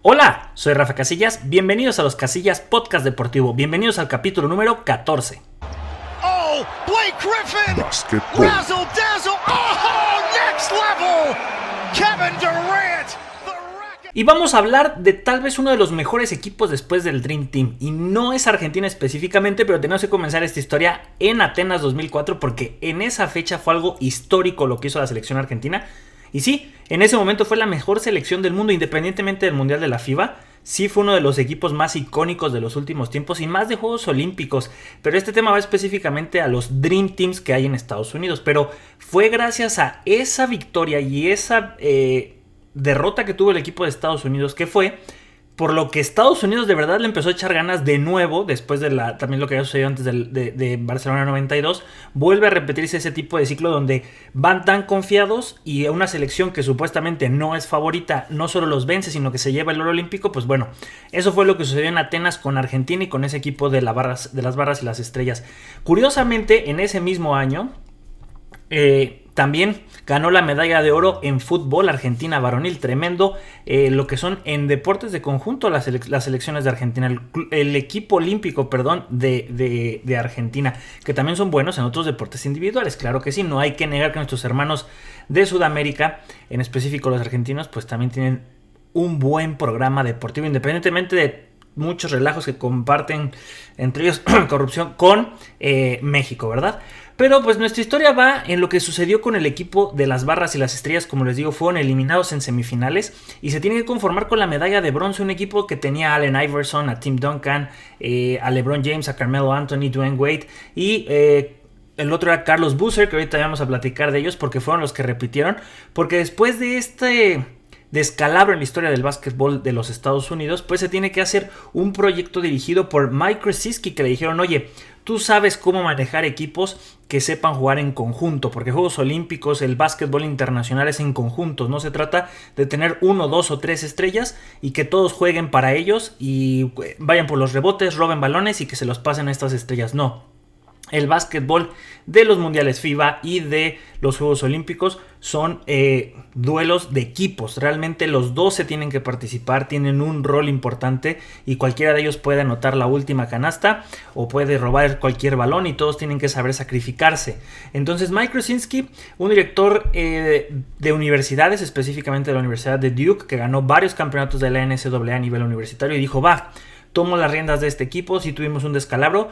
Hola, soy Rafa Casillas, bienvenidos a los Casillas Podcast Deportivo, bienvenidos al capítulo número 14. Oh, Blake Griffin! Basketball. Razzle dazzle! Oh, next level! Kevin Durant! The Rocket. Y vamos a hablar de tal vez uno de los mejores equipos después del Dream Team. Y no es Argentina específicamente, pero tenemos que comenzar esta historia en Atenas 2004 porque en esa fecha fue algo histórico lo que hizo la selección argentina. Y sí, en ese momento fue la mejor selección del mundo, independientemente del Mundial de la FIBA. Sí fue uno de los equipos más icónicos de los últimos tiempos y más de Juegos Olímpicos. Pero este tema va específicamente a los Dream Teams que hay en Estados Unidos. Pero fue gracias a esa victoria y esa derrota que tuvo el equipo de Estados Unidos, que fue por lo que Estados Unidos de verdad le empezó a echar ganas de nuevo, después de también lo que había sucedido antes de Barcelona 92, vuelve a repetirse ese tipo de ciclo donde van tan confiados y una selección que supuestamente no es favorita, no solo los vence, sino que se lleva el oro olímpico. Pues bueno, eso fue lo que sucedió en Atenas con Argentina y con ese equipo de las barras y las estrellas. Curiosamente, en ese mismo año, también ganó la medalla de oro en fútbol Argentina varonil, tremendo lo que son en deportes de conjunto las selecciones de Argentina, el equipo olímpico, de Argentina, que también son buenos en otros deportes individuales, claro que sí, no hay que negar que nuestros hermanos de Sudamérica, en específico los argentinos, pues también tienen un buen programa deportivo, independientemente de muchos relajos que comparten entre ellos corrupción con México, ¿verdad? Pero pues nuestra historia va en lo que sucedió con el equipo de las barras y las estrellas. Como les digo, fueron eliminados en semifinales y se tiene que conformar con la medalla de bronce, un equipo que tenía a Allen Iverson, a Tim Duncan, a LeBron James, a Carmelo Anthony, Dwayne Wade y el otro era Carlos Boozer, que ahorita vamos a platicar de ellos porque fueron los que repitieron, porque después de este descalabro en la historia del básquetbol de los Estados Unidos, pues se tiene que hacer un proyecto dirigido por Mike Krzyzewski, que le dijeron: oye, tú sabes cómo manejar equipos que sepan jugar en conjunto, porque Juegos Olímpicos, el básquetbol internacional es en conjuntos, no se trata de tener 1, 2 o 3 estrellas y que todos jueguen para ellos y vayan por los rebotes, roben balones y que se los pasen a estas estrellas, no. El básquetbol de los mundiales FIBA y de los Juegos Olímpicos son duelos de equipos. Realmente los 12 tienen que participar, tienen un rol importante y cualquiera de ellos puede anotar la última canasta o puede robar cualquier balón y todos tienen que saber sacrificarse. Entonces Mike Krzyzewski, un director de universidades, específicamente de la Universidad de Duke, que ganó varios campeonatos de la NCAA a nivel universitario, y dijo: va, tomo las riendas de este equipo, si tuvimos un descalabro,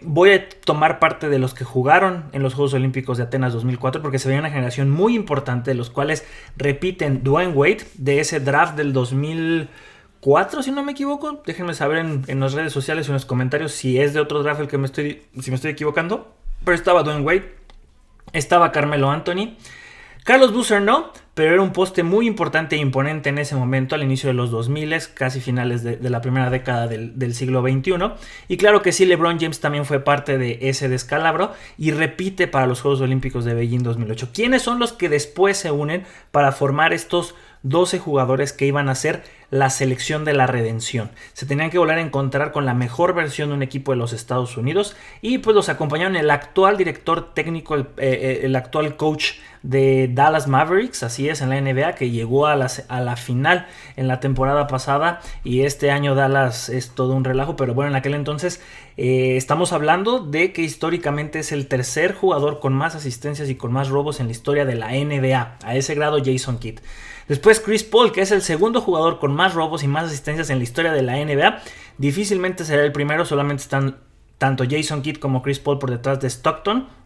voy a tomar parte de los que jugaron en los Juegos Olímpicos de Atenas 2004 porque se veía una generación muy importante, de los cuales repiten Dwayne Wade de ese draft del 2004, si no me equivoco. Déjenme saber en las redes sociales o en los comentarios si es de otro draft si me estoy equivocando. Pero estaba Dwayne Wade, estaba Carmelo Anthony, Carlos Boozer no, pero era un poste muy importante e imponente en ese momento, al inicio de los 2000, casi finales de la primera década del siglo XXI. Y claro que sí, LeBron James también fue parte de ese descalabro y repite para los Juegos Olímpicos de Beijing 2008. ¿Quiénes son los que después se unen para formar estos 12 jugadores que iban a ser la selección de la redención? Se tenían que volver a encontrar con la mejor versión de un equipo de los Estados Unidos y pues los acompañaron el actual director técnico, el actual coach de Dallas Mavericks, así es, en la NBA, que llegó a la final en la temporada pasada, y este año Dallas es todo un relajo, pero bueno, en aquel entonces estamos hablando de que históricamente es el tercer jugador con más asistencias y con más robos en la historia de la NBA, a ese grado Jason Kidd. Después Chris Paul, que es el segundo jugador con más robos y más asistencias en la historia de la NBA, difícilmente será el primero, solamente están tanto Jason Kidd como Chris Paul por detrás de Stockton.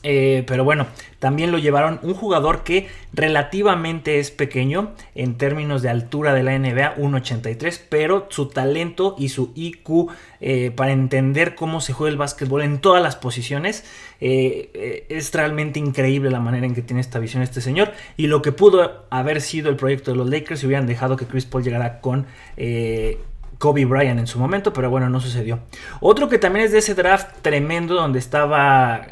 Pero bueno, también lo llevaron un jugador que relativamente es pequeño en términos de altura de la NBA, 1.83, pero su talento y su IQ para entender cómo se juega el básquetbol en todas las posiciones, es realmente increíble la manera en que tiene esta visión este señor, y lo que pudo haber sido el proyecto de los Lakers si hubieran dejado que Chris Paul llegara con Kobe Bryant en su momento, pero bueno, no sucedió. Otro que también es de ese draft tremendo donde estaba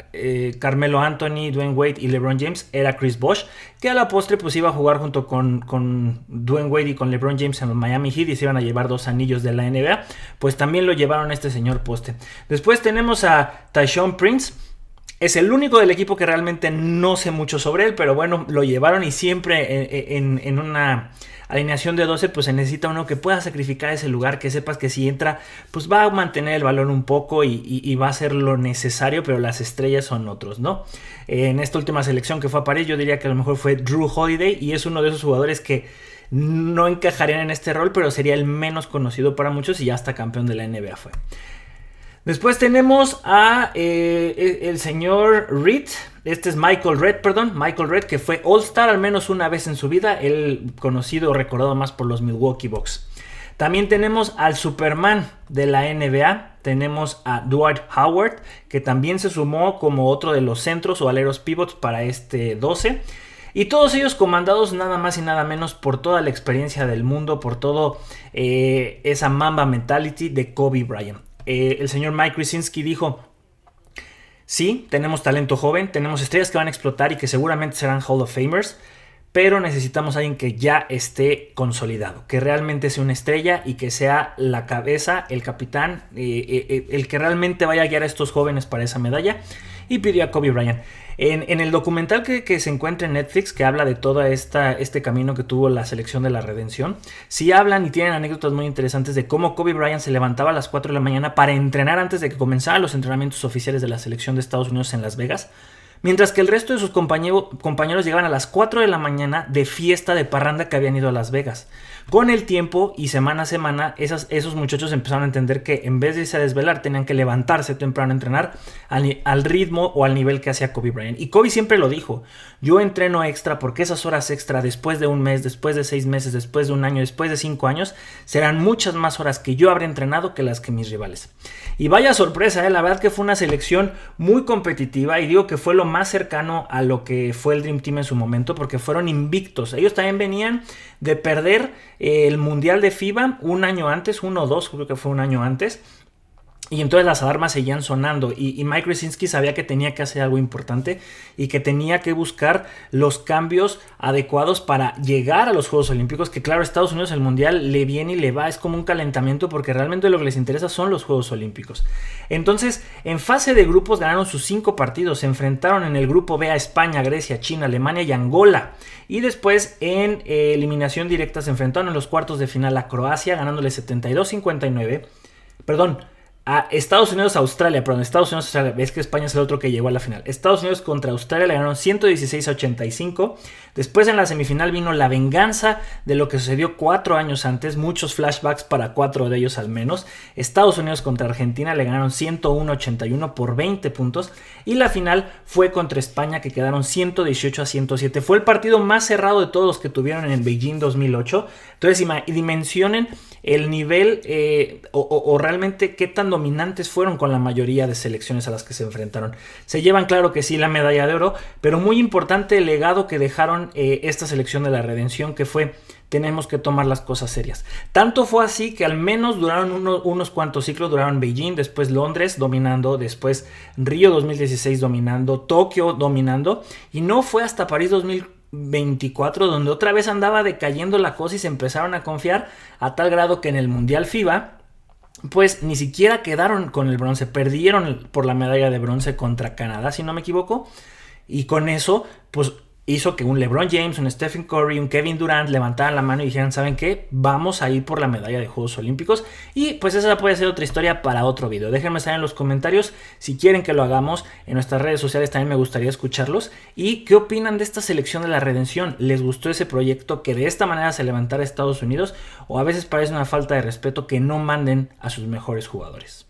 Carmelo Anthony, Dwayne Wade y LeBron James, era Chris Bosh, que a la postre pues iba a jugar junto con Dwayne Wade y con LeBron James en los Miami Heat y se iban a llevar 2 anillos de la NBA, pues también lo llevaron a este señor poste. Después tenemos a Tyshawn Prince. Es el único del equipo que realmente no sé mucho sobre él, pero bueno, lo llevaron y siempre en una alineación de 12 pues se necesita uno que pueda sacrificar ese lugar, que sepas que si entra pues va a mantener el balón un poco y va a hacer lo necesario, pero las estrellas son otros, ¿no? En esta última selección que fue a París yo diría que a lo mejor fue Drew Holiday y es uno de esos jugadores que no encajarían en este rol, pero sería el menos conocido para muchos y ya hasta campeón de la NBA fue. Después tenemos a el señor Reed. Este es Michael Redd, que fue All-Star al menos una vez en su vida. Él conocido o recordado más por los Milwaukee Bucks. También tenemos al Superman de la NBA. Tenemos a Dwight Howard, que también se sumó como otro de los centros o aleros pivots para este 12. Y todos ellos comandados nada más y nada menos por toda la experiencia del mundo, por todo esa Mamba mentality de Kobe Bryant. El señor Mike Krzyzewski dijo: sí, tenemos talento joven, tenemos estrellas que van a explotar y que seguramente serán Hall of Famers, pero necesitamos a alguien que ya esté consolidado, que realmente sea una estrella y que sea la cabeza, el capitán, el que realmente vaya a guiar a estos jóvenes para esa medalla. Y pidió a Kobe Bryant. En el documental que se encuentra en Netflix, que habla de todo este camino que tuvo la selección de la redención, sí hablan y tienen anécdotas muy interesantes de cómo Kobe Bryant se levantaba a las 4 de la mañana para entrenar antes de que comenzaran los entrenamientos oficiales de la selección de Estados Unidos en Las Vegas, mientras que el resto de sus compañeros llegaban a las 4 de la mañana de fiesta de parranda que habían ido a Las Vegas. Con el tiempo y semana a semana, esos muchachos empezaron a entender que en vez de irse a desvelar, tenían que levantarse temprano a entrenar al ritmo o al nivel que hacía Kobe Bryant. Y Kobe siempre lo dijo: yo entreno extra porque esas horas extra después de un mes, después de 6 meses, después de un año, después de 5 años, serán muchas más horas que yo habré entrenado que las que mis rivales. Y vaya sorpresa, la verdad que fue una selección muy competitiva y digo que fue lo más cercano a lo que fue el Dream Team en su momento, porque fueron invictos. Ellos también venían de perder el Mundial de FIBA un año antes, 1 o 2, creo que fue un año antes. Y entonces las alarmas seguían sonando y Mike Krzyzewski sabía que tenía que hacer algo importante y que tenía que buscar los cambios adecuados para llegar a los Juegos Olímpicos, que claro, a Estados Unidos el Mundial le viene y le va, es como un calentamiento porque realmente lo que les interesa son los Juegos Olímpicos. Entonces, en fase de grupos ganaron sus 5 partidos, se enfrentaron en el grupo B a España, Grecia, China, Alemania y Angola. Y después en eliminación directa se enfrentaron en los cuartos de final a Croacia, ganándole 72-59. A Estados Unidos, Australia, es que España es el otro que llegó a la final. Estados Unidos contra Australia le ganaron 116-85. Después en la semifinal vino la venganza de lo que sucedió 4 años antes, muchos flashbacks para 4 de ellos al menos. Estados Unidos contra Argentina le ganaron 101-81 por 20 puntos. Y la final fue contra España, que quedaron 118-107. Fue el partido más cerrado de todos los que tuvieron en el Beijing 2008. Entonces dimensionen el nivel o realmente qué tan dominantes fueron con la mayoría de selecciones a las que se enfrentaron. Se llevan, claro que sí, la medalla de oro, pero muy importante el legado que dejaron esta selección de la redención, que fue: tenemos que tomar las cosas serias. Tanto fue así que al menos duraron unos cuantos ciclos. Duraron Beijing, después Londres dominando, después Río 2016 dominando, Tokio dominando, y no fue hasta París 2024 donde otra vez andaba decayendo la cosa y se empezaron a confiar, a tal grado que en el Mundial FIBA pues ni siquiera quedaron con el bronce, perdieron por la medalla de bronce contra Canadá, si no me equivoco, y con eso pues hizo que un LeBron James, un Stephen Curry, un Kevin Durant levantaran la mano y dijeran: ¿saben qué? Vamos a ir por la medalla de Juegos Olímpicos. Y pues esa puede ser otra historia para otro video. Déjenme saber en los comentarios si quieren que lo hagamos. En nuestras redes sociales también me gustaría escucharlos. ¿Y qué opinan de esta selección de la redención? ¿Les gustó ese proyecto que de esta manera se levantara a Estados Unidos? ¿O a veces parece una falta de respeto que no manden a sus mejores jugadores?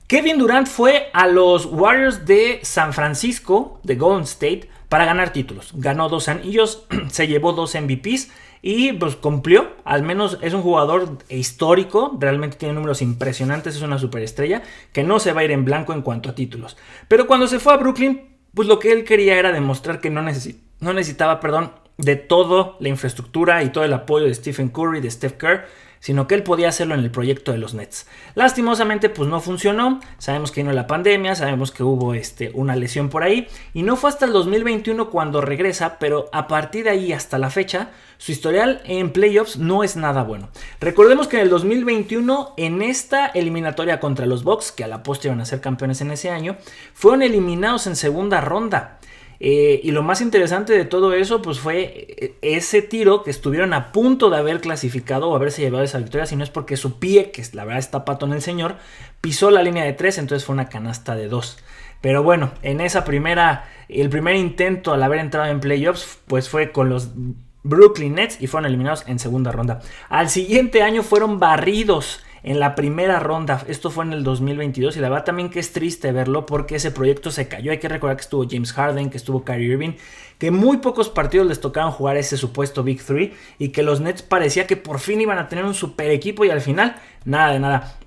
Kevin Durant fue a los Warriors de San Francisco, de Golden State, para ganar títulos. Ganó 2 anillos, se llevó 2 MVPs y pues cumplió. Al menos es un jugador histórico, realmente tiene números impresionantes, es una superestrella que no se va a ir en blanco en cuanto a títulos. Pero cuando se fue a Brooklyn, pues lo que él quería era demostrar que no necesitaba de toda la infraestructura y todo el apoyo de Stephen Curry, de Steph Curry, sino que él podía hacerlo en el proyecto de los Nets. Lastimosamente pues no funcionó, sabemos que vino la pandemia, sabemos que hubo una lesión por ahí, y no fue hasta el 2021 cuando regresa, pero a partir de ahí hasta la fecha, su historial en playoffs no es nada bueno. Recordemos que en el 2021, en esta eliminatoria contra los Bucks, que a la postre iban a ser campeones en ese año, fueron eliminados en segunda ronda. Y lo más interesante de todo eso pues fue ese tiro que estuvieron a punto de haber clasificado o haberse llevado esa victoria, si no es porque su pie, que la verdad está pato en el señor, pisó la línea de 3, entonces fue una canasta de 2. Pero bueno, en esa el primer intento al haber entrado en playoffs pues fue con los Brooklyn Nets y fueron eliminados en segunda ronda. Al siguiente año fueron barridos en la primera ronda. Esto fue en el 2022 y la verdad también que es triste verlo porque ese proyecto se cayó. Hay que recordar que estuvo James Harden, que estuvo Kyrie Irving, que muy pocos partidos les tocaron jugar ese supuesto Big Three y que los Nets parecía que por fin iban a tener un super equipo y al final nada de nada.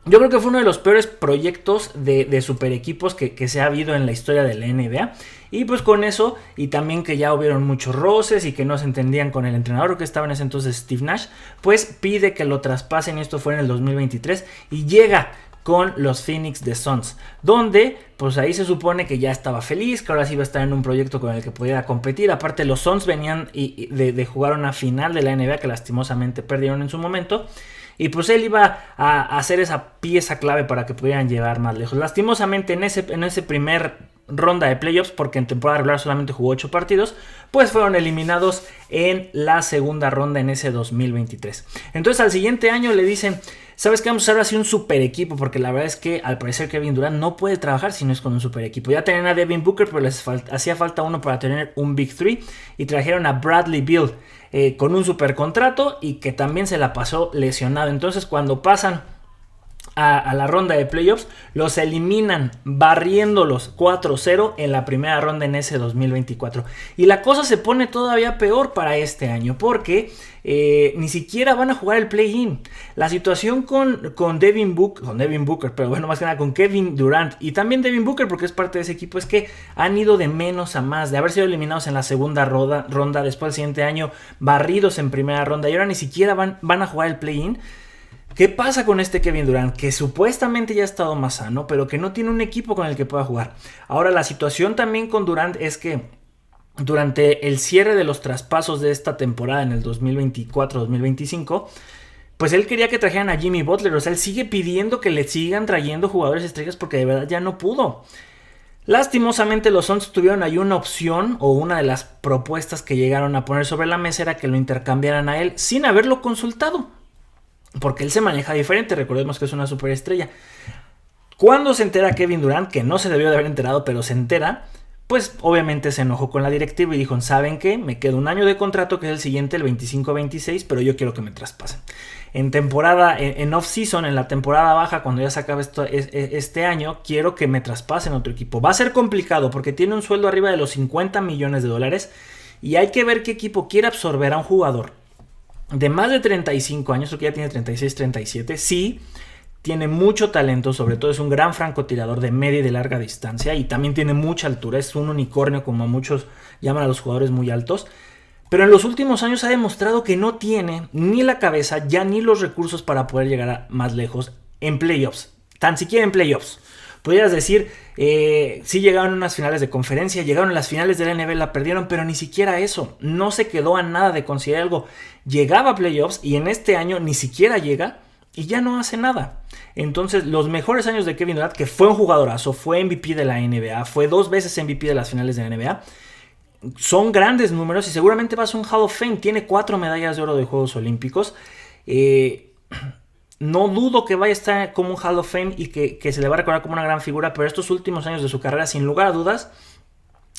Yo creo que fue uno de los peores proyectos de super equipos que se ha habido en la historia de la NBA. Y pues con eso, y también que ya hubieron muchos roces y que no se entendían con el entrenador que estaba en ese entonces, Steve Nash, pues pide que lo traspasen, y esto fue en el 2023, y llega con los Phoenix Suns, donde pues ahí se supone que ya estaba feliz, que ahora sí iba a estar en un proyecto con el que pudiera competir. Aparte los Suns venían de jugar una final de la NBA que lastimosamente perdieron en su momento. Y pues él iba a hacer esa pieza clave para que pudieran llevar más lejos. Lastimosamente en ese primer ronda de playoffs, porque en temporada regular solamente jugó 8 partidos, pues fueron eliminados en la segunda ronda en ese 2023. Entonces al siguiente año le dicen, ¿sabes qué? Vamos a hacer así un super equipo, porque la verdad es que al parecer Kevin Durant no puede trabajar si no es con un super equipo. Ya tenían a Devin Booker, pero les hacía falta uno para tener un Big Three, y trajeron a Bradley Beal con un super contrato y que también se la pasó lesionado. Entonces cuando pasan a la ronda de playoffs, los eliminan barriéndolos 4-0 en la primera ronda en ese 2024. Y la cosa se pone todavía peor para este año, porque ni siquiera van a jugar el play-in. La situación con Devin Booker, pero bueno, más que nada con Kevin Durant y también Devin Booker, porque es parte de ese equipo, es que han ido de menos a más, de haber sido eliminados en la segunda ronda, después el siguiente año barridos en primera ronda, y ahora ni siquiera van a jugar el play-in. ¿Qué pasa con este Kevin Durant? Que supuestamente ya ha estado más sano, pero que no tiene un equipo con el que pueda jugar. Ahora, la situación también con Durant es que durante el cierre de los traspasos de esta temporada en el 2024-2025, pues él quería que trajeran a Jimmy Butler. O sea, él sigue pidiendo que le sigan trayendo jugadores estrellas porque de verdad ya no pudo. Lastimosamente los Suns tuvieron ahí una opción, o una de las propuestas que llegaron a poner sobre la mesa era que lo intercambiaran a él sin haberlo consultado, porque él se maneja diferente. Recordemos que es una superestrella. Cuando se entera Kevin Durant, que no se debió de haber enterado, pero se entera, pues obviamente se enojó con la directiva y dijo, ¿saben qué? Me queda un año de contrato, que es el siguiente, el 25-26, pero yo quiero que me traspasen. En temporada, en off-season, en la temporada baja, cuando ya se acabe este año, quiero que me traspasen a otro equipo. Va a ser complicado porque tiene un sueldo arriba de los $50 millones y hay que ver qué equipo quiere absorber a un jugador de más de 35 años, creo que ya tiene 36, 37, sí, tiene mucho talento, sobre todo es un gran francotirador de media y de larga distancia, y también tiene mucha altura, es un unicornio como muchos llaman a los jugadores muy altos, pero en los últimos años ha demostrado que no tiene ni la cabeza, ya ni los recursos para poder llegar más lejos en playoffs, tan siquiera en playoffs. Podrías decir, sí llegaron a unas finales de conferencia, llegaron a las finales de la NBA, la perdieron, pero ni siquiera eso, no se quedó a nada de conseguir algo. Llegaba a playoffs y en este año ni siquiera llega y ya no hace nada. Entonces los mejores años de Kevin Durant, que fue un jugadorazo, fue MVP de la NBA, fue 2 veces MVP de las finales de la NBA, son grandes números y seguramente va a ser un Hall of Fame. Tiene 4 medallas de oro de Juegos Olímpicos. No dudo que vaya a estar como un Hall of Fame y que se le va a recordar como una gran figura, pero estos últimos años de su carrera, sin lugar a dudas,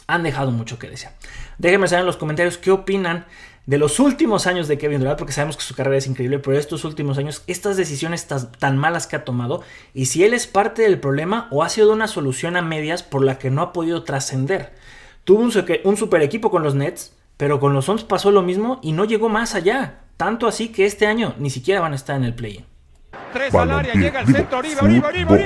han dejado mucho que desear. Déjenme saber en los comentarios qué opinan de los últimos años de Kevin Durant, porque sabemos que su carrera es increíble, pero estos últimos años, estas decisiones tan malas que ha tomado, y si él es parte del problema o ha sido una solución a medias por la que no ha podido trascender. Tuvo un super equipo con los Nets, pero con los Suns pasó lo mismo y no llegó más allá. Tanto así que este año ni siquiera van a estar en el play-in. 3 al área, llega el centro, arriba, gol.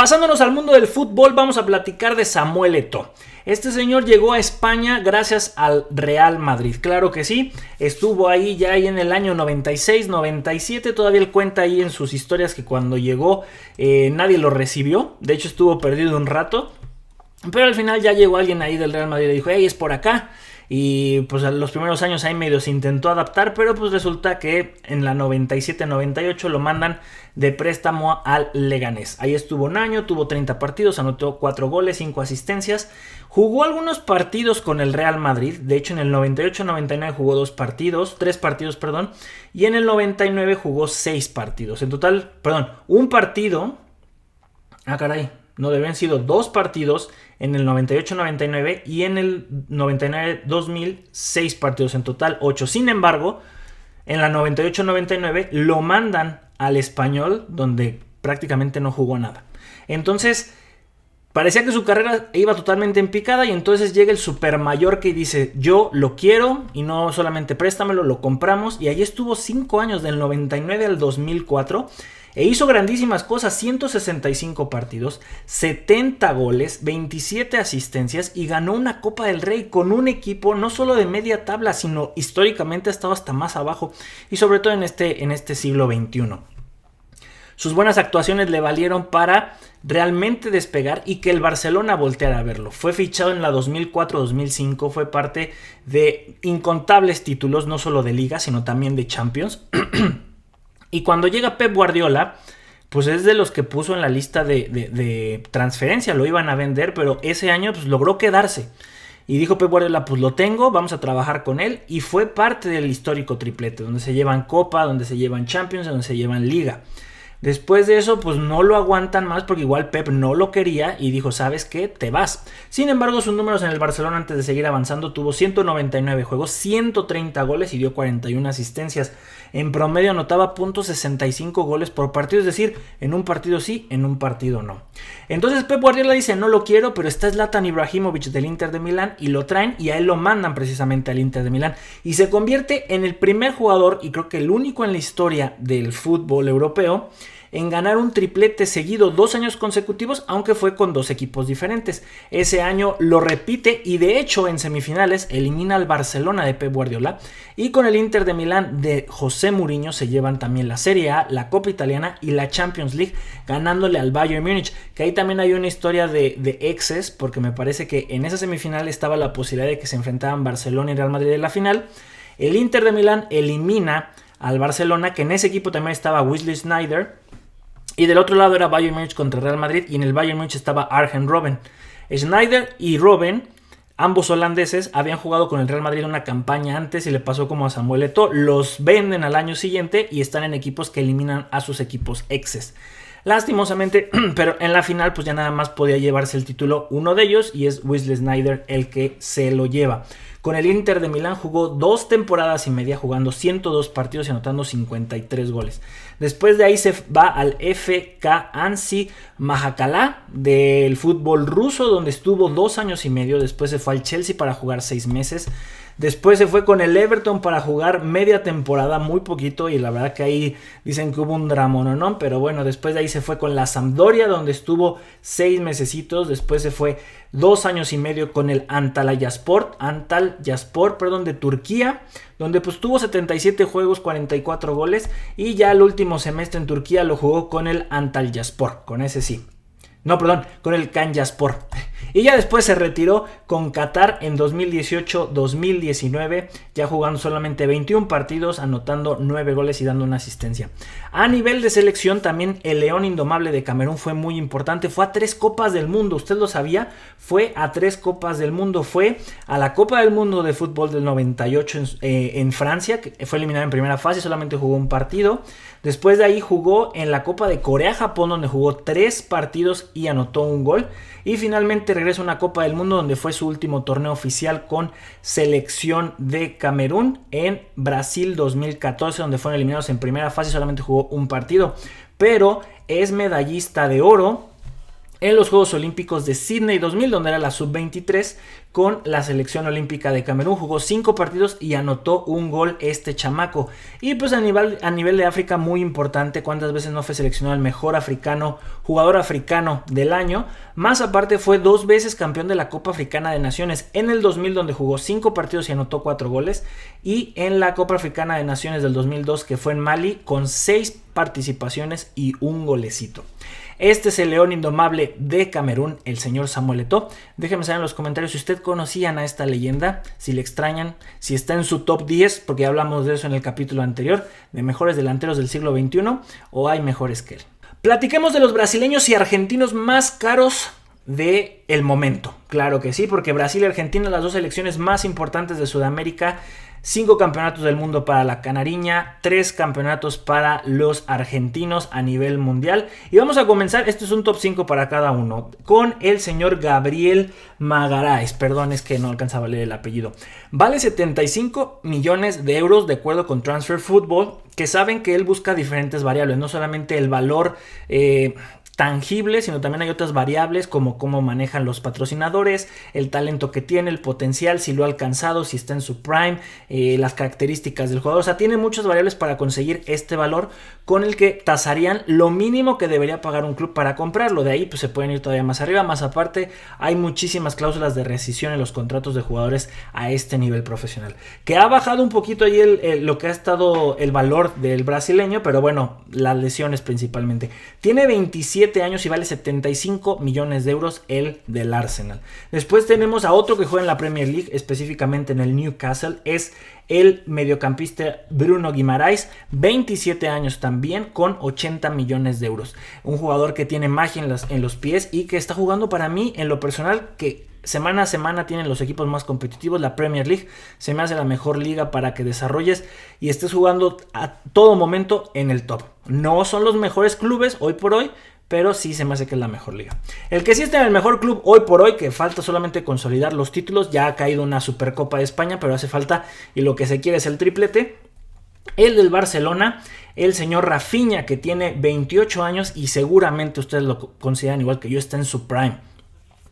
Pasándonos al mundo del fútbol, vamos a platicar de Samuel Eto'o. Este señor llegó a España gracias al Real Madrid, claro que sí, estuvo ahí ya en el año 96, 97, todavía él cuenta ahí en sus historias que cuando llegó nadie lo recibió, de hecho estuvo perdido un rato, pero al final ya llegó alguien ahí del Real Madrid y le dijo, hey, es por acá. Y pues a los primeros años ahí medio se intentó adaptar, pero pues resulta que en la 97-98 lo mandan de préstamo al Leganés. Ahí estuvo un año, tuvo 30 partidos, anotó 4 goles, 5 asistencias. Jugó algunos partidos con el Real Madrid, de hecho en el 98-99 jugó 3 partidos, y en el 99 jugó 6 partidos. En total, un partido, no, deben sido 2 partidos en el 98-99 y en el 99-2000 6 partidos, en total 8. Sin embargo, en la 98-99 lo mandan al Español, donde prácticamente no jugó nada. Entonces, parecía que su carrera iba totalmente en picada y entonces llega el Super Mallorca y dice, yo lo quiero y no solamente préstamelo, lo compramos. Y ahí estuvo 5 años, del 99 al 2004. E hizo grandísimas cosas, 165 partidos, 70 goles, 27 asistencias y ganó una Copa del Rey con un equipo no solo de media tabla, sino históricamente ha estado hasta más abajo y sobre todo en este siglo XXI. Sus buenas actuaciones le valieron para realmente despegar y que el Barcelona volteara a verlo. Fue fichado en la 2004-2005, fue parte de incontables títulos, no solo de Liga, sino también de Champions. Y cuando llega Pep Guardiola, pues es de los que puso en la lista de transferencia, lo iban a vender, pero ese año pues logró quedarse. Y dijo Pep Guardiola, pues lo tengo, vamos a trabajar con él. Y fue parte del histórico triplete, donde se llevan Copa, donde se llevan Champions, donde se llevan Liga. Después de eso, pues no lo aguantan más porque igual Pep no lo quería y dijo, ¿sabes qué? Te vas. Sin embargo, sus números en el Barcelona antes de seguir avanzando, tuvo 199 juegos, 130 goles y dio 41 asistencias. En promedio anotaba .65 goles por partido, es decir, en un partido sí, en un partido no. Entonces Pep Guardiola dice, no lo quiero, pero está Zlatan Ibrahimovic del Inter de Milán y lo traen y a él lo mandan precisamente al Inter de Milán. Y se convierte en el primer jugador, y creo que el único en la historia del fútbol europeo, en ganar un triplete seguido 2 años consecutivos, aunque fue con 2 equipos diferentes. Ese año lo repite y de hecho en semifinales elimina al Barcelona de Pep Guardiola y con el Inter de Milán de José Mourinho se llevan también la Serie A, la Copa Italiana y la Champions League, ganándole al Bayern Múnich, que ahí también hay una historia de exes, porque me parece que en esa semifinal estaba la posibilidad de que se enfrentaban Barcelona y Real Madrid en la final. El Inter de Milán elimina al Barcelona, que en ese equipo también estaba Wesley Sneijder. Y del otro lado era Bayern Múnich contra Real Madrid y en el Bayern Múnich estaba Arjen Robben. Sneijder y Robben, ambos holandeses, habían jugado con el Real Madrid una campaña antes y le pasó como a Samuel Eto'o. Los venden al año siguiente y están en equipos que eliminan a sus equipos exes. Lastimosamente, pero en la final pues ya nada más podía llevarse el título uno de ellos y es Wesley Sneijder el que se lo lleva. Con el Inter de Milán jugó 2 temporadas y media, jugando 102 partidos y anotando 53 goles. Después de ahí se va al FK Ansi Mahakalá del fútbol ruso, donde estuvo 2 años y medio. Después se fue al Chelsea para jugar 6 meses. Después se fue con el Everton para jugar media temporada, muy poquito, y la verdad que ahí dicen que hubo un dramón, ¿no? Pero bueno, después de ahí se fue con la Sampdoria, donde estuvo 6 mesecitos. Después se fue 2 años y medio con el Antalyaspor de Turquía, donde pues tuvo 77 juegos, 44 goles, y ya el último semestre en Turquía lo jugó con el Antalyaspor, con ese sí. No, perdón, con el Kanyaspor. Y ya después se retiró con Qatar en 2018-2019, ya jugando solamente 21 partidos, anotando 9 goles y dando una asistencia. A nivel de selección, también el León Indomable de Camerún fue muy importante. Fue a 3 Copas del Mundo, ¿usted lo sabía? Fue a 3 Copas del Mundo. Fue a la Copa del Mundo de Fútbol del 98 en Francia, que fue eliminado en primera fase, solamente jugó un partido. Después de ahí jugó en la Copa de Corea-Japón, donde jugó 3 partidos y anotó 1 gol. Y finalmente regresa a una Copa del Mundo, donde fue su último torneo oficial con selección de Camerún en Brasil 2014, donde fueron eliminados en primera fase y solamente jugó un partido. Pero es medallista de oro en los Juegos Olímpicos de Sydney 2000, donde era la sub-23, con la selección olímpica de Camerún. Jugó 5 partidos y anotó un gol este chamaco. Y pues a nivel de África, muy importante, cuántas veces no fue seleccionado el mejor jugador africano del año. Más aparte fue 2 veces campeón de la Copa Africana de Naciones, en el 2000 donde jugó 5 partidos y anotó 4 goles, y en la Copa Africana de Naciones del 2002 que fue en Mali con 6 participaciones y un golecito. Este es el león indomable de Camerún, el señor Samuel Eto'o. Déjenme saber en los comentarios si ustedes conocían a esta leyenda, si le extrañan, si está en su top 10, porque ya hablamos de eso en el capítulo anterior, de mejores delanteros del siglo XXI, o hay mejores que él. Platiquemos de los brasileños y argentinos más caros del momento. Claro que sí, porque Brasil y Argentina, las dos selecciones más importantes de Sudamérica. 5 campeonatos del mundo para la canariña, 3 campeonatos para los argentinos a nivel mundial. Y vamos a comenzar, esto es un top 5 para cada uno, con el señor Gabriel Magalhães. Perdón, es que no alcanzaba a leer el apellido. Vale 75 millones de euros de acuerdo con Transfer Football, que saben que él busca diferentes variables, no solamente el valor tangible, sino también hay otras variables como cómo manejan los patrocinadores, el talento que tiene, el potencial, si lo ha alcanzado, si está en su prime, las características del jugador. O sea, tiene muchas variables para conseguir este valor con el que tasarían lo mínimo que debería pagar un club para comprarlo. De ahí pues se pueden ir todavía más arriba. Más aparte, hay muchísimas cláusulas de rescisión en los contratos de jugadores a este nivel profesional, que ha bajado un poquito ahí lo que ha estado el valor del brasileño, pero bueno, las lesiones principalmente. Tiene 27 años y vale 75 millones de euros el del Arsenal. Después tenemos a otro que juega en la Premier League, específicamente en el Newcastle, es el mediocampista Bruno Guimaraes, 27 años también, con 80 millones de euros. Un jugador que tiene magia en los pies y que está jugando, para mí, en lo personal, que semana a semana tienen los equipos más competitivos. La Premier League se me hace la mejor liga para que desarrolles y estés jugando a todo momento en el top. No son los mejores clubes hoy por hoy, pero sí se me hace que es la mejor liga. El que sí está en el mejor club hoy por hoy, que falta solamente consolidar los títulos, ya ha caído una Supercopa de España, pero hace falta, y lo que se quiere es el triplete. El del Barcelona, el señor Rafinha, que tiene 28 años y seguramente ustedes lo consideran igual que yo, está en su prime.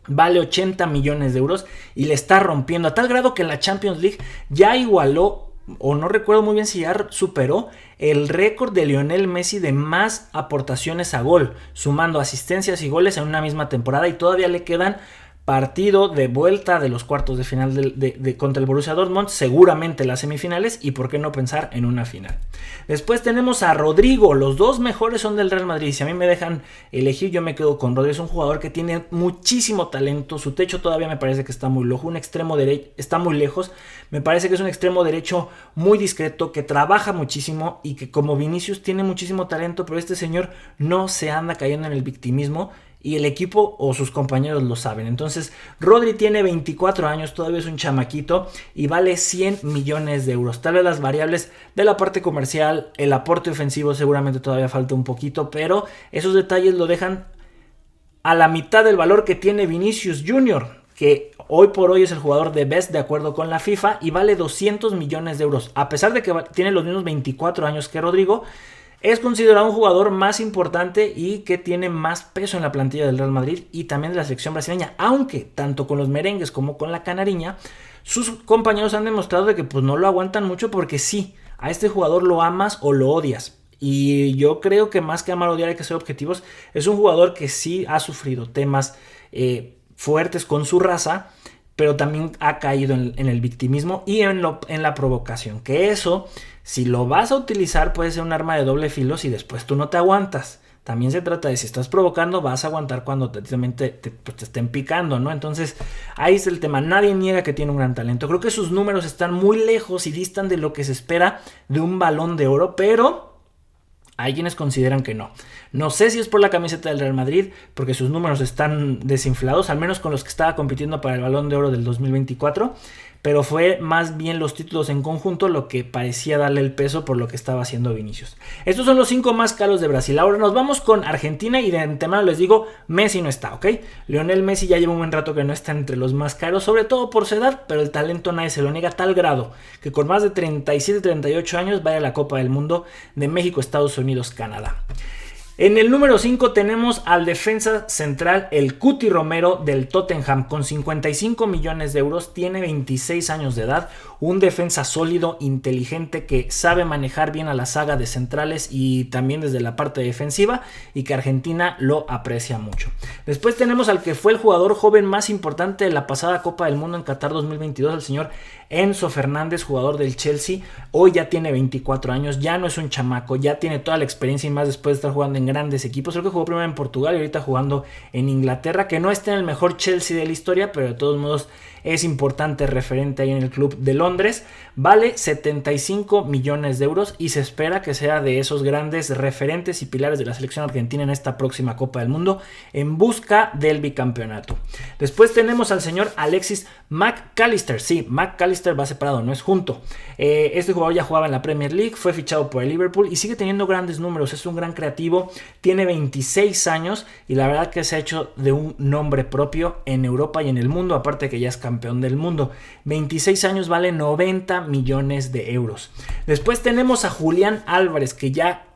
Vale 80 millones de euros y le está rompiendo a tal grado que en la Champions League ya igualó, o no recuerdo muy bien si ya superó el récord de Lionel Messi de más aportaciones a gol, sumando asistencias y goles en una misma temporada, y todavía le quedan partido de vuelta de los cuartos de final contra el Borussia Dortmund, seguramente las semifinales, y por qué no pensar en una final. Después tenemos a Rodrigo. Los dos mejores son del Real Madrid. Si a mí me dejan elegir, yo me quedo con Rodrigo. Es un jugador que tiene muchísimo talento, su techo todavía me parece que está muy lejos, un extremo derecho está muy lejos, me parece que es un extremo derecho muy discreto, que trabaja muchísimo y que como Vinicius tiene muchísimo talento, pero este señor no se anda cayendo en el victimismo, y el equipo o sus compañeros lo saben. Entonces, Rodri tiene 24 años, todavía es un chamaquito y vale 100 millones de euros. Tal vez las variables de la parte comercial, el aporte ofensivo seguramente todavía falta un poquito, pero esos detalles lo dejan a la mitad del valor que tiene Vinicius Jr., que hoy por hoy es el jugador de best de acuerdo con la FIFA y vale 200 millones de euros. A pesar de que tiene los mismos 24 años que Rodrigo, es considerado un jugador más importante y que tiene más peso en la plantilla del Real Madrid y también de la selección brasileña, aunque tanto con los merengues como con la canariña, sus compañeros han demostrado de que pues no lo aguantan mucho, porque sí, a este jugador lo amas o lo odias. Y yo creo que más que amar o odiar hay que ser objetivos. Es un jugador que sí ha sufrido temas fuertes con su raza, pero también ha caído en el victimismo y en la provocación. Que eso, si lo vas a utilizar, puede ser un arma de doble filo si después tú no te aguantas. También se trata de, si estás provocando, vas a aguantar cuando te estén picando, ¿no? Entonces, ahí es el tema. Nadie niega que tiene un gran talento. Creo que sus números están muy lejos y distan de lo que se espera de un Balón de Oro, pero hay quienes consideran que no. No sé si es por la camiseta del Real Madrid, porque sus números están desinflados, al menos con los que estaba compitiendo para el Balón de Oro del 2024, pero fue más bien los títulos en conjunto lo que parecía darle el peso por lo que estaba haciendo Vinicius. Estos son los 5 más caros de Brasil. Ahora nos vamos con Argentina y de antemano les digo, Messi no está, ¿ok? Lionel Messi ya lleva un buen rato que no está entre los más caros, sobre todo por su edad, pero el talento nadie se lo niega a tal grado que con más de 37-38 años va a la Copa del Mundo de México, Estados Unidos, Canadá. En el número 5 tenemos al defensa central, el Cuti Romero del Tottenham, con 55 millones de euros, tiene 26 años de edad, un defensa sólido, inteligente, que sabe manejar bien a la saga de centrales y también desde la parte defensiva, y que Argentina lo aprecia mucho. Después tenemos al que fue el jugador joven más importante de la pasada Copa del Mundo en Qatar 2022, el señor Enzo Fernández, jugador del Chelsea. Hoy ya tiene 24 años, ya no es un chamaco, ya tiene toda la experiencia y más después de estar jugando en grandes equipos. Creo que jugó primero en Portugal y ahorita jugando en Inglaterra, que no está en el mejor Chelsea de la historia, pero de todos modos es importante referente ahí en el club de Londres. Vale 75 millones de euros y se espera que sea de esos grandes referentes y pilares de la selección argentina en esta próxima Copa del Mundo en busca del bicampeonato. Después tenemos al señor Alexis McAllister. Sí, McAllister va separado, no es junto. Este jugador ya jugaba en la Premier League, fue fichado por el Liverpool y sigue teniendo grandes números. Es un gran creativo, tiene 26 años y la verdad que se ha hecho de un nombre propio en Europa y en el mundo, aparte que ya es campeón del mundo. 26 años, vale 90 millones de euros. Después tenemos a Julián Álvarez, que ya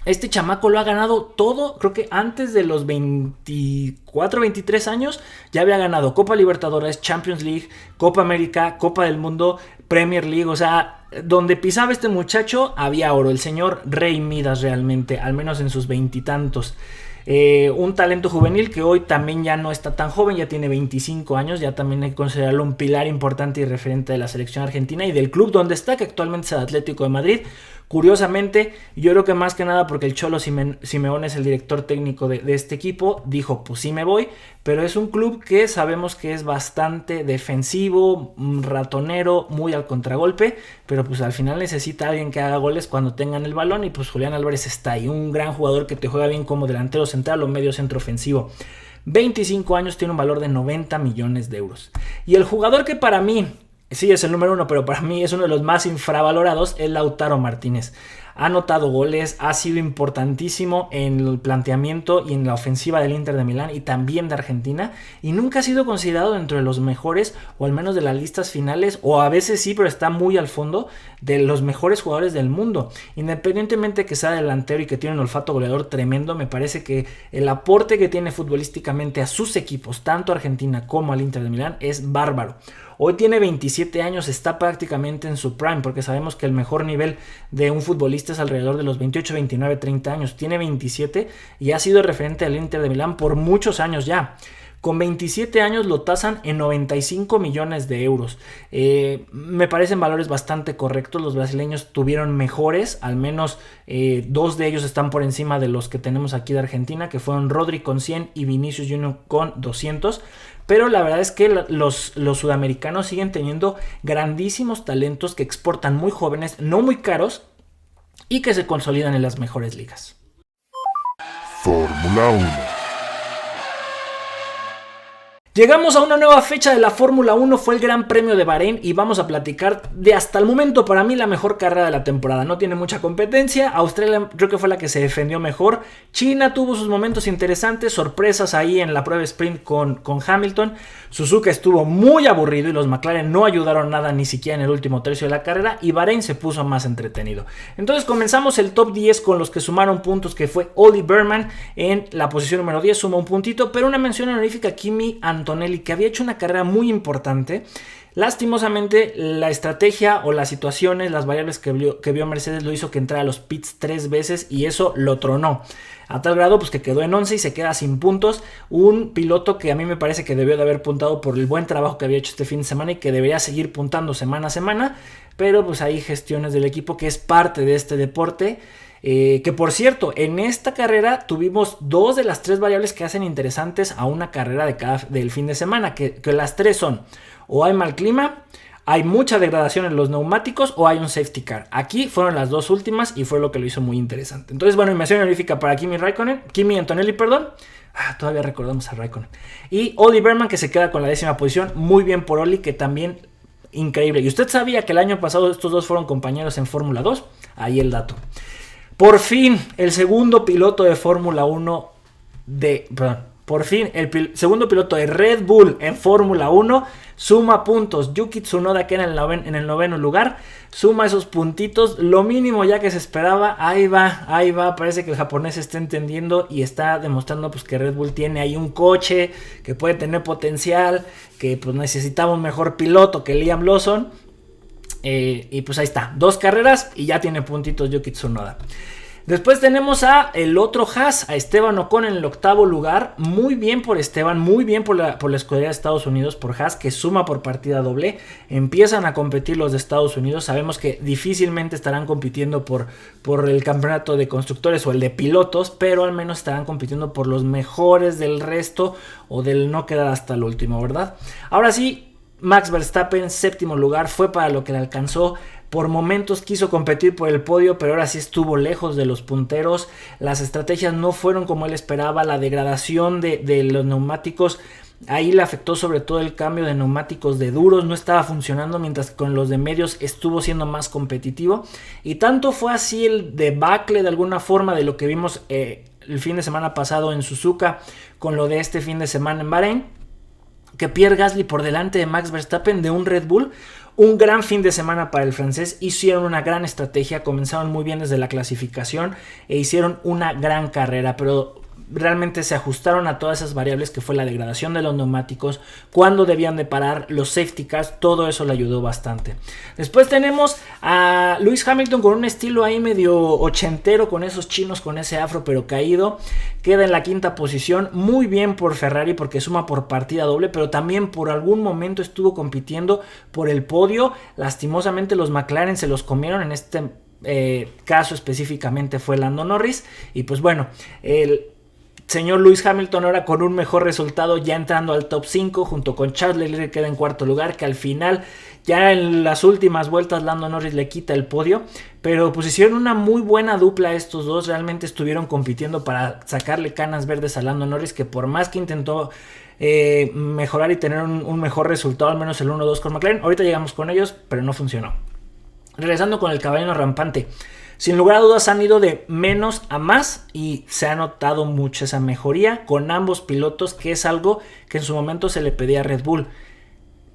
este chamaco lo ha ganado todo. Creo que antes de los 24, 23 años ya había ganado Copa Libertadores, Champions League, Copa América, Copa del Mundo, Premier League. O sea, donde pisaba este muchacho había oro. El señor Rey Midas realmente, al menos en sus veintitantos. Un talento juvenil que hoy también ya no está tan joven, ya tiene 25 años, ya también hay que considerarlo un pilar importante y referente de la selección argentina y del club donde está, que actualmente es el Atlético de Madrid. Curiosamente, yo creo que más que nada porque el Cholo Simeone es el director técnico de este equipo, dijo pues sí me voy, pero es un club que sabemos que es bastante defensivo, ratonero, muy al contragolpe, pero pues al final necesita alguien que haga goles cuando tengan el balón y pues Julián Álvarez está ahí, un gran jugador que te juega bien como delantero central o medio centro ofensivo. 25 años, tiene un valor de 90 millones de euros. Y el jugador que para mí sí es el número 1, pero para mí es uno de los más infravalorados, es Lautaro Martínez. Ha anotado goles, ha sido importantísimo en el planteamiento y en la ofensiva del Inter de Milán y también de Argentina, y nunca ha sido considerado dentro de los mejores, o al menos de las listas finales, o a veces sí, pero está muy al fondo de los mejores jugadores del mundo. Independientemente que sea delantero y que tiene un olfato goleador tremendo, me parece que el aporte que tiene futbolísticamente a sus equipos, tanto a Argentina como al Inter de Milán, es bárbaro. Hoy tiene 27 años, está prácticamente en su prime, porque sabemos que el mejor nivel de un futbolista es alrededor de los 28, 29, 30 años. Tiene 27 y ha sido referente al Inter de Milán por muchos años ya. Con 27 años lo tasan en 95 millones de euros. Me parecen valores bastante correctos. Los brasileños tuvieron mejores, al menos 2 de ellos están por encima de los que tenemos aquí de Argentina, que fueron Rodri con 100 y Vinicius Junior con 200. Pero la verdad es que los sudamericanos siguen teniendo grandísimos talentos que exportan muy jóvenes, no muy caros, y que se consolidan en las mejores ligas. Fórmula 1. Llegamos a una nueva fecha de la Fórmula 1, fue el Gran Premio de Bahrein y vamos a platicar de hasta el momento para mí la mejor carrera de la temporada. No tiene mucha competencia, Australia creo que fue la que se defendió mejor, China tuvo sus momentos interesantes, sorpresas ahí en la prueba sprint con Hamilton, Suzuka estuvo muy aburrido y los McLaren no ayudaron nada ni siquiera en el último tercio de la carrera y Bahrein se puso más entretenido. Entonces comenzamos el top 10 con los que sumaron puntos, que fue Ollie Berman en la posición número 10, suma un puntito, pero una mención honorífica a Kimi Antonelli, que había hecho una carrera muy importante. Lastimosamente la estrategia o las situaciones, las variables que vio Mercedes lo hizo que entrara a los pits 3 veces y eso lo tronó. A tal grado pues que quedó en 11 y se queda sin puntos. Un piloto que a mí me parece que debió de haber puntado por el buen trabajo que había hecho este fin de semana y que debería seguir puntando semana a semana. Pero pues hay gestiones del equipo que es parte de este deporte. Que por cierto, en esta carrera tuvimos 2 de las 3 variables que hacen interesantes a una carrera del fin de semana, que las 3 son: o hay mal clima, hay mucha degradación en los neumáticos o hay un safety car. Aquí fueron las 2 últimas y fue lo que lo hizo muy interesante. Entonces, bueno, mención honorífica para Kimi Antonelli, perdón. Todavía recordamos a Raikkonen. Y Ollie Berman, que se queda con la 10ª posición. Muy bien por Ollie, que también increíble. ¿Y usted sabía que el año pasado estos dos fueron compañeros en Fórmula 2? Ahí el dato. Por fin, el segundo piloto de Fórmula 1 segundo piloto de Red Bull en Fórmula 1 suma puntos. Yuki Tsunoda, que era en el noveno lugar, suma esos puntitos, lo mínimo ya que se esperaba. Ahí va, parece que el japonés está entendiendo y está demostrando pues que Red Bull tiene ahí un coche que puede tener potencial, que pues necesitaba un mejor piloto que Liam Lawson. Y pues ahí está, 2 carreras y ya tiene puntitos Yuki Tsunoda. Después tenemos a el otro Haas, a Esteban Ocon en el 8º lugar. Muy bien por Esteban, muy bien por la escudería de Estados Unidos, por Haas, que suma por partida doble. Empiezan a competir los de Estados Unidos. Sabemos que difícilmente estarán compitiendo por el campeonato de constructores o el de pilotos, pero al menos estarán compitiendo por los mejores del resto o del no quedar hasta el último, ¿verdad? Ahora sí, Max Verstappen, 7º lugar, fue para lo que le alcanzó. Por momentos quiso competir por el podio, pero ahora sí estuvo lejos de los punteros. Las estrategias no fueron como él esperaba. La degradación de los neumáticos, ahí le afectó sobre todo el cambio de neumáticos de duros. No estaba funcionando, mientras que con los de medios estuvo siendo más competitivo. Y tanto fue así el debacle de alguna forma de lo que vimos el fin de semana pasado en Suzuka con lo de este fin de semana en Bahrein, que Pierre Gasly por delante de Max Verstappen de un Red Bull. Un gran fin de semana para el francés, hicieron una gran estrategia, comenzaron muy bien desde la clasificación e hicieron una gran carrera, pero realmente se ajustaron a todas esas variables que fue la degradación de los neumáticos, cuándo debían de parar, los safety cars, todo eso le ayudó bastante. Después tenemos a Lewis Hamilton con un estilo ahí medio ochentero, con esos chinos, con ese afro pero caído, queda en la 5ª posición, muy bien por Ferrari porque suma por partida doble, pero también por algún momento estuvo compitiendo por el podio. Lastimosamente los McLaren se los comieron, en este caso específicamente fue Lando Norris, y pues bueno, el señor Lewis Hamilton ahora con un mejor resultado, ya entrando al top 5 junto con Charles Leclerc, queda en 4º lugar, que al final ya en las últimas vueltas Lando Norris le quita el podio, pero pues hicieron una muy buena dupla estos dos. Realmente estuvieron compitiendo para sacarle canas verdes a Lando Norris, que por más que intentó mejorar y tener un mejor resultado, al menos el 1-2 con McLaren, ahorita llegamos con ellos, pero no funcionó. Regresando con el caballo rampante, sin lugar a dudas han ido de menos a más y se ha notado mucho esa mejoría con ambos pilotos, que es algo que en su momento se le pedía a Red Bull.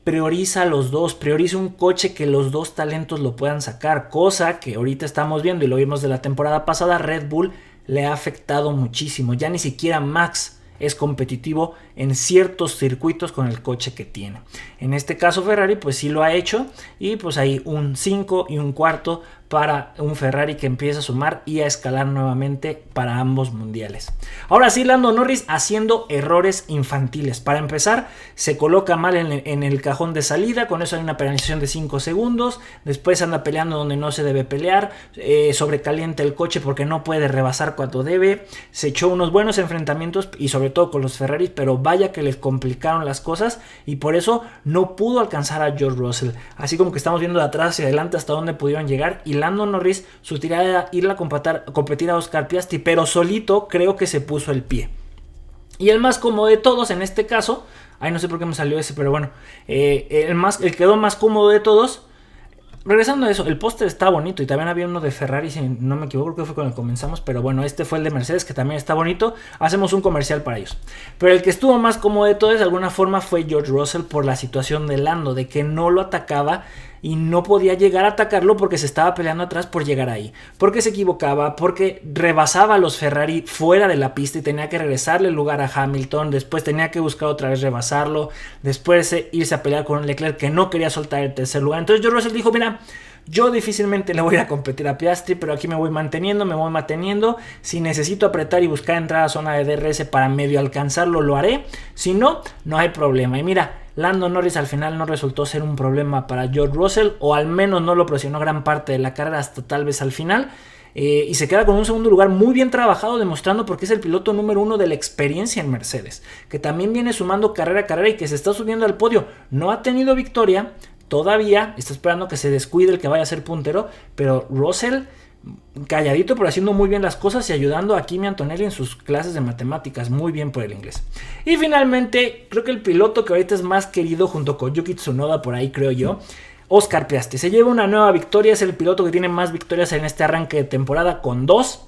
Prioriza a los dos, prioriza un coche que los dos talentos lo puedan sacar, cosa que ahorita estamos viendo y lo vimos de la temporada pasada. Red Bull le ha afectado muchísimo, ya ni siquiera Max es competitivo en ciertos circuitos con el coche que tiene. En este caso Ferrari pues sí lo ha hecho, y pues hay un 5 y un cuarto para un Ferrari que empieza a sumar y a escalar nuevamente para ambos mundiales. Ahora sí, Lando Norris haciendo errores infantiles. Para empezar, se coloca mal en el cajón de salida, con eso hay una penalización de 5 segundos. Después anda peleando donde no se debe pelear, sobrecalienta el coche porque no puede rebasar cuando debe. Se echó unos buenos enfrentamientos y sobre todo con los Ferraris, pero vaya que les complicaron las cosas y por eso no pudo alcanzar a George Russell. Así como que estamos viendo de atrás hacia adelante hasta dónde pudieron llegar, y Lando Norris, su tirada era ir a competir a Oscar Piastri, pero solito creo que se puso el pie. Y el más cómodo de todos en este caso, no sé por qué me salió ese, pero bueno, el quedó más cómodo de todos. Regresando a eso, el póster está bonito y también había uno de Ferrari, si no me equivoco, creo que fue con el que comenzamos, pero bueno, este fue el de Mercedes, que también está bonito. Hacemos un comercial para ellos. Pero el que estuvo más cómodo de todos de alguna forma fue George Russell, por la situación de Lando, de que no lo atacaba y no podía llegar a atacarlo porque se estaba peleando atrás por llegar ahí, porque se equivocaba, porque rebasaba a los Ferrari fuera de la pista y tenía que regresarle el lugar a Hamilton, después tenía que buscar otra vez rebasarlo, después irse a pelear con Leclerc, que no quería soltar el tercer lugar. Entonces George Russell dijo, mira, yo difícilmente le voy a competir a Piastri, pero aquí me voy manteniendo. Si necesito apretar y buscar entrar a zona de DRS para medio alcanzarlo, lo haré. Si no, no hay problema. Y mira, Lando Norris al final no resultó ser un problema para George Russell, o al menos no lo presionó gran parte de la carrera hasta tal vez al final. Y se queda con un segundo lugar muy bien trabajado, demostrando porque es el piloto número 1 de la experiencia en Mercedes, que también viene sumando carrera a carrera y que se está subiendo al podio. No ha tenido victoria todavía, está esperando que se descuide el que vaya a ser puntero, pero Russell calladito pero haciendo muy bien las cosas y ayudando a Kimi Antonelli en sus clases de matemáticas. Muy bien por el inglés. Y finalmente, creo que el piloto que ahorita es más querido junto con Yuki Tsunoda, por ahí creo yo, Oscar Piastri, se lleva una nueva victoria. Es el piloto que tiene más victorias en este arranque de temporada, con 2.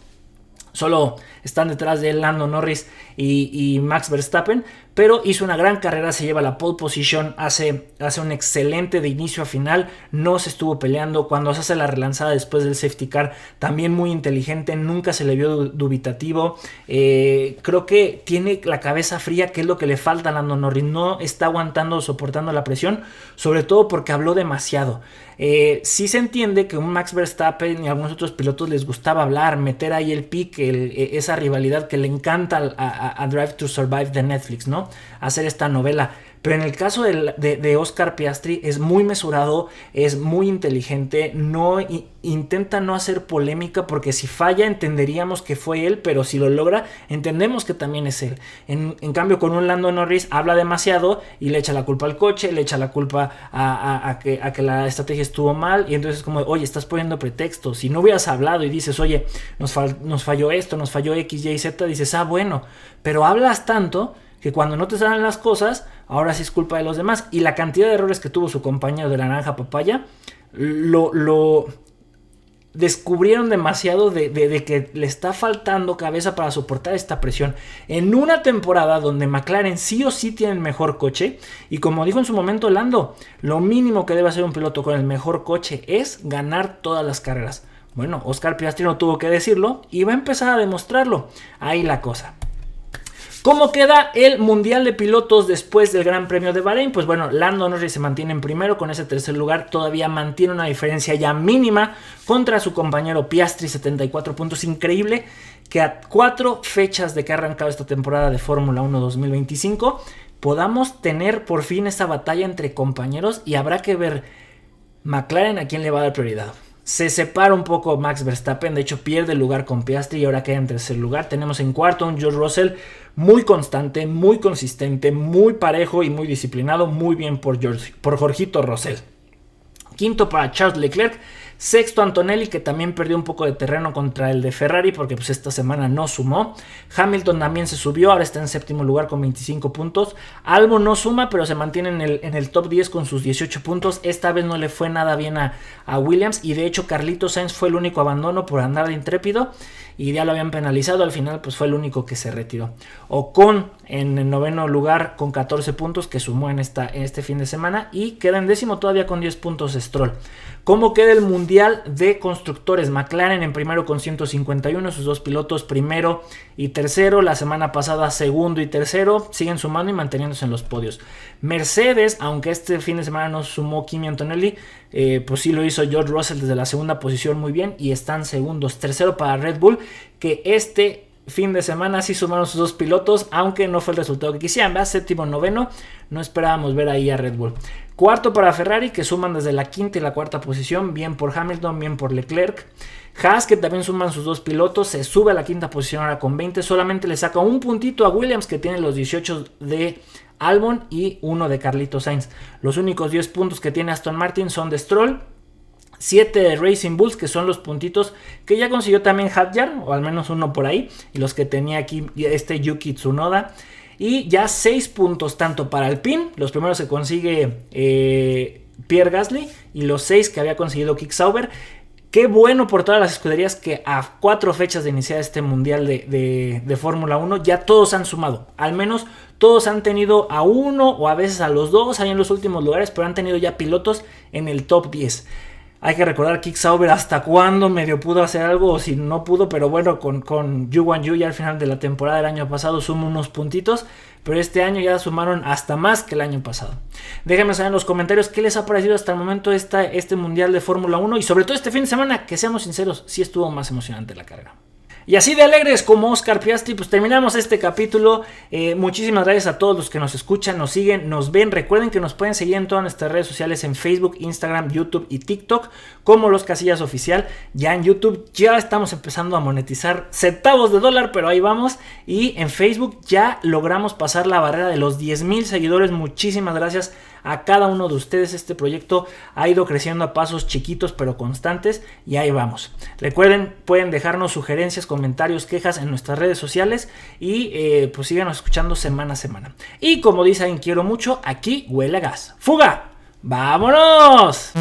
Solo están detrás de Lando Norris y Max Verstappen, pero hizo una gran carrera, se lleva la pole position, hace un excelente de inicio a final, no se estuvo peleando, cuando se hace la relanzada después del safety car, también muy inteligente, nunca se le vio dubitativo. Creo que tiene la cabeza fría, que es lo que le falta a Lando Norris, no está aguantando, soportando la presión, sobre todo porque habló demasiado. Sí se entiende que un Max Verstappen y algunos otros pilotos les gustaba hablar, meter ahí el pique, esa rivalidad que le encanta a Drive to Survive de Netflix, ¿no? Hacer esta novela. Pero en el caso de Oscar Piastri es muy mesurado, es muy inteligente, intenta no hacer polémica, porque si falla entenderíamos que fue él, pero si lo logra entendemos que también es él. En cambio, con un Lando Norris habla demasiado y le echa la culpa al coche, le echa la culpa a que la estrategia estuvo mal, y entonces es como, oye, estás poniendo pretextos. Si no hubieras hablado y dices, oye, nos falló esto, nos falló X, Y, Z, dices, bueno, pero hablas tanto que cuando no te salen las cosas, ahora sí es culpa de los demás. Y la cantidad de errores que tuvo su compañero de la naranja papaya, lo descubrieron demasiado de que le está faltando cabeza para soportar esta presión. En una temporada donde McLaren sí o sí tiene el mejor coche, y como dijo en su momento Lando, lo mínimo que debe hacer un piloto con el mejor coche es ganar todas las carreras. Bueno, Oscar Piastri no tuvo que decirlo y va a empezar a demostrarlo. Ahí la cosa. ¿Cómo queda el Mundial de Pilotos después del Gran Premio de Bahrein? Pues bueno, Lando Norris se mantiene en primero con ese tercer lugar. Todavía mantiene una diferencia ya mínima contra su compañero Piastri, 74 puntos. Increíble que a 4 fechas de que ha arrancado esta temporada de Fórmula 1 2025 podamos tener por fin esa batalla entre compañeros, y habrá que ver McLaren a quién le va a dar prioridad. Se separa un poco Max Verstappen, de hecho pierde el lugar con Piastri y ahora queda en tercer lugar. Tenemos en cuarto un George Russell muy constante, muy consistente, muy parejo y muy disciplinado. Muy bien por Jorgito Russell. Quinto para Charles Leclerc. Sexto Antonelli, que también perdió un poco de terreno contra el de Ferrari porque pues esta semana no sumó. Hamilton también se subió, ahora está en séptimo lugar con 25 puntos. Albon no suma, pero se mantiene en el top 10 con sus 18 puntos. Esta vez no le fue nada bien a Williams, y de hecho Carlitos Sainz fue el único abandono por andar de intrépido y ya lo habían penalizado. Al final pues fue el único que se retiró. Ocon en el noveno lugar con 14 puntos que sumó en este fin de semana, y queda en décimo todavía con 10 puntos Stroll. ¿Cómo queda el Mundial de Constructores? McLaren en primero con 151, sus dos pilotos primero y tercero. La semana pasada segundo y tercero, siguen sumando y manteniéndose en los podios. Mercedes, aunque este fin de semana no sumó Kimi Antonelli, pues sí lo hizo George Russell desde la segunda posición muy bien, y están segundos. Tercero para Red Bull, que este fin de semana sí sumaron sus dos pilotos, aunque no fue el resultado que quisieran, ¿verdad? Séptimo, noveno, no esperábamos ver ahí a Red Bull. Cuarto para Ferrari, que suman desde la quinta y la cuarta posición, bien por Hamilton, bien por Leclerc. Haas, que también suman sus dos pilotos, se sube a la quinta posición ahora con 20, solamente le saca un puntito a Williams, que tiene los 18 de Albon y uno de Carlitos Sainz. Los únicos 10 puntos que tiene Aston Martin son de Stroll, 7 de Racing Bulls, que son los puntitos que ya consiguió también Hadjar, o al menos uno por ahí, y los que tenía aquí Yuki Tsunoda. Y ya 6 puntos tanto para Alpine, los primeros que consigue Pierre Gasly, y los 6 que había conseguido Kick Sauber. Qué bueno por todas las escuderías que a 4 fechas de iniciar este Mundial de Fórmula 1 ya todos han sumado. Al menos todos han tenido a uno o a veces a los dos ahí en los últimos lugares, pero han tenido ya pilotos en el top 10. Hay que recordar Kick Sauber hasta cuándo medio pudo hacer algo, o si no pudo, pero bueno, con Yuan Yu ya al final de la temporada del año pasado sumó unos puntitos, pero este año ya sumaron hasta más que el año pasado. Déjenme saber en los comentarios qué les ha parecido hasta el momento este Mundial de Fórmula 1, y sobre todo este fin de semana, que seamos sinceros, sí estuvo más emocionante la carrera. Y así de alegres como Oscar Piastri, pues terminamos este capítulo. Muchísimas gracias a todos los que nos escuchan, nos siguen, nos ven. Recuerden que nos pueden seguir en todas nuestras redes sociales, en Facebook, Instagram, YouTube y TikTok, como Los Casillas Oficial. Ya en YouTube ya estamos empezando a monetizar centavos de dólar, pero ahí vamos. Y en Facebook ya logramos pasar la barrera de los 10,000 seguidores. Muchísimas gracias a cada uno de ustedes. Este proyecto ha ido creciendo a pasos chiquitos pero constantes, y ahí vamos. Recuerden, pueden dejarnos sugerencias, comentarios, quejas en nuestras redes sociales, y pues síganos escuchando semana a semana. Y como dicen, quiero mucho, aquí huele a gas. ¡Fuga! ¡Vámonos!